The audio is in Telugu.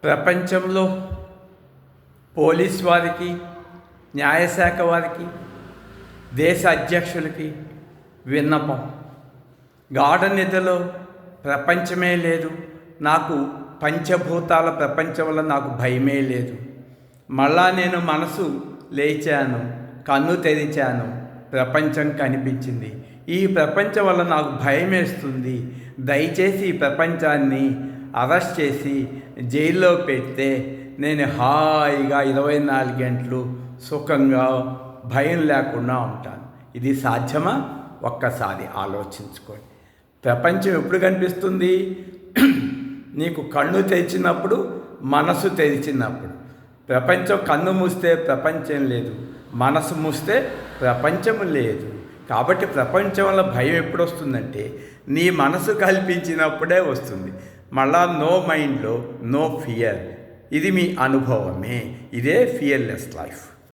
ప్రపంచంలో పోలీస్ వారికి, న్యాయశాఖ వారికి, దేశ అధ్యక్షులకి విన్నపం. గాఢ నిద్రలో ప్రపంచమే లేదు, నాకు పంచభూతాల ప్రపంచం వల్ల నాకు భయమే లేదు. మళ్ళా నేను మనసు లేచాను, కన్ను తెరిచాను, ప్రపంచం కనిపించింది. ఈ ప్రపంచం వల్ల నాకు భయం వేస్తుంది. దయచేసి ఈ ప్రపంచాన్ని అరెస్ట్ చేసి జైల్లో పెడితే నేను హాయిగా 24 గంటలు సుఖంగా భయం లేకుండా ఉంటాను. ఇది సాధ్యమా? ఒక్కసారి ఆలోచించుకోండి. ప్రపంచం ఎప్పుడు కనిపిస్తుంది? నీకు కన్ను తెరిచినప్పుడు, మనసు తెరిచినప్పుడు. ప్రపంచం కన్ను మూస్తే ప్రపంచం లేదు, మనసు మూస్తే ప్రపంచం లేదు. కాబట్టి ప్రపంచం వల్ల భయం ఎప్పుడు వస్తుందంటే నీ మనసు కల్పించినప్పుడే వస్తుంది. మళ్ళా నో మైండ్లో నో ఫియర్. ఇది మీ అనుభవమే. ఇదే ఫియర్లెస్ లైఫ్.